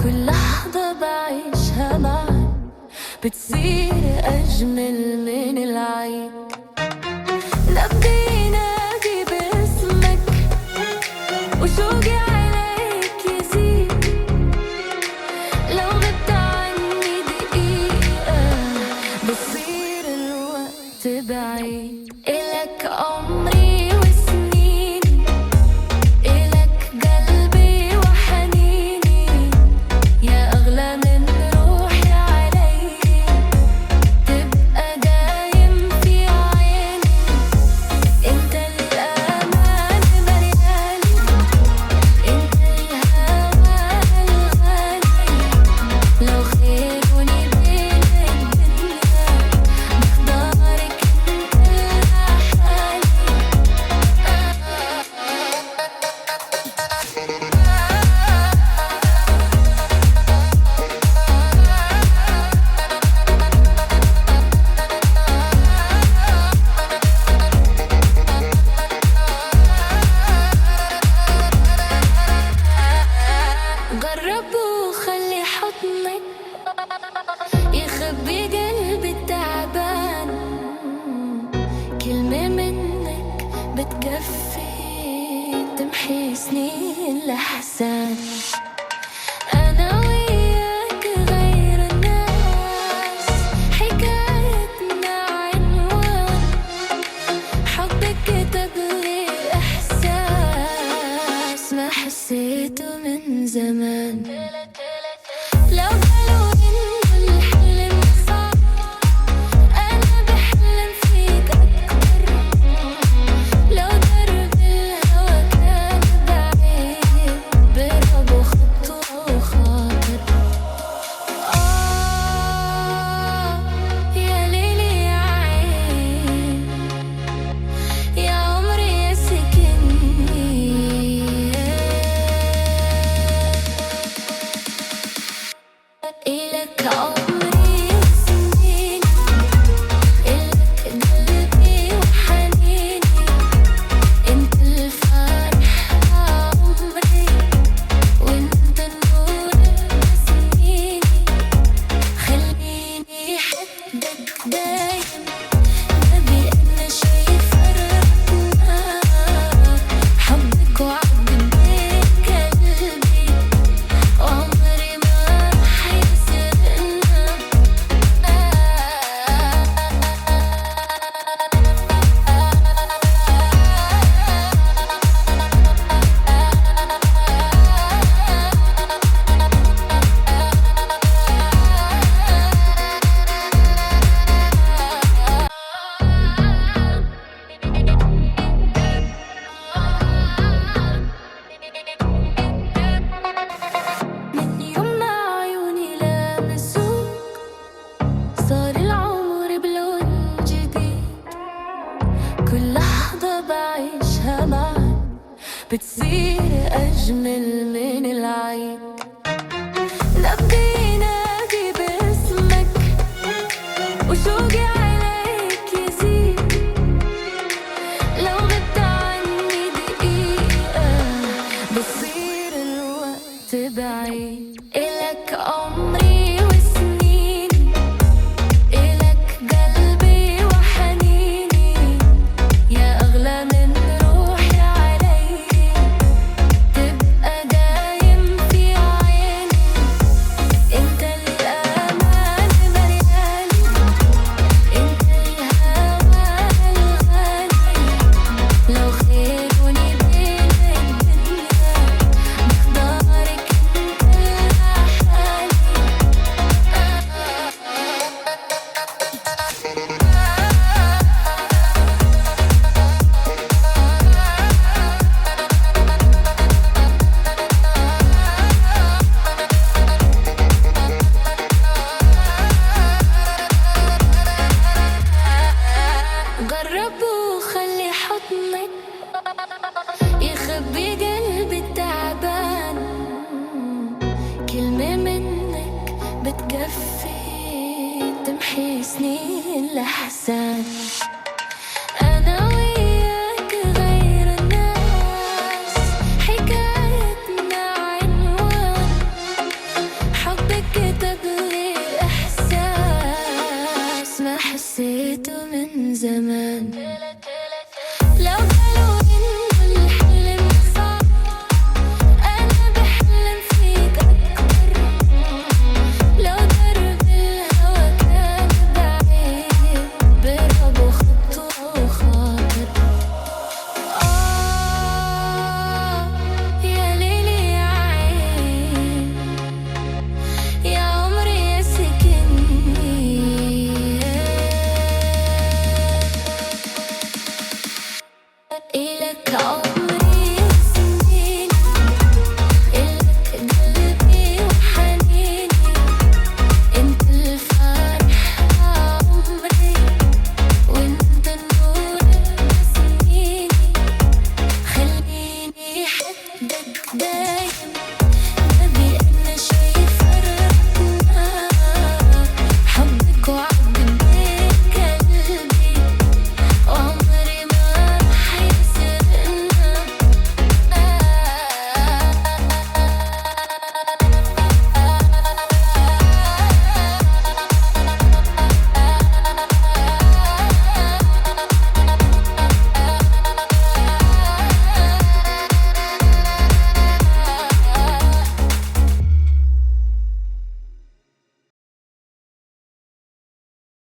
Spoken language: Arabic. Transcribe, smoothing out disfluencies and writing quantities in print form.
كل لحظة بعيشها معاك بتصير أجمل من العيد. نبضي ينادي باسمك وشوقي عليك يزيد. لو غبت عني دقيقة بصير الوقت بعيد. إلك عمري وسنيني، إلك قلبي وحنيني، يا أغلى من روحي علي. تبقى دايم في عيني، انت الأمان ملياني، انت الهوى الغالي. لو خيروني بين الدنيا بختارك انت لحالي. جرب وخلي حضنك يخبي قلبي التعبان. كلمة منك بتكفي تمحي سنين الأحزان. أنا وياك غير الناس، حكايتنا عنوان حبك كتب لي إحساس ما حسيته من زمان. لو قالوا إنه الحلم صعب أنا بحلم فيك أكتر. لو درب الهوى كان بعيد برب وخطوة وخاطر. يا ليلي يا عين، يا عمري يا سكني. إلك عمري وسنيني، إلك قلبي وحنيني، انت الفرح عمري، وانت النور بسنيني. خليني أحبك دايم، نبي أنا شي فرقنا. حبك وعد بين قلبي، وعمري ما رح يسرقنا. من يوم ما عيوني لامسوك صار العمر بلون جديد. كل لحظة بعيشها معاك بتصير أجمل من العيد. نبضي ينادي باسمك وشوقي عليك يزيد. لو غبت عني دقيقة بصير الوقت بعيد. إلك عمري وسنيني، إلك قلبي وحنيني، يا أغلى من روحي علي. تبقى دايم في عيني، انت الأمان ملياني، انت الهوى الغالي. لو خيروني بين الدنيا بختارك انت لحالي. جرب وخلي حضنك يخبي قلبي التعبان. كلمة منك بتكفي تمحي سنين الأحزان.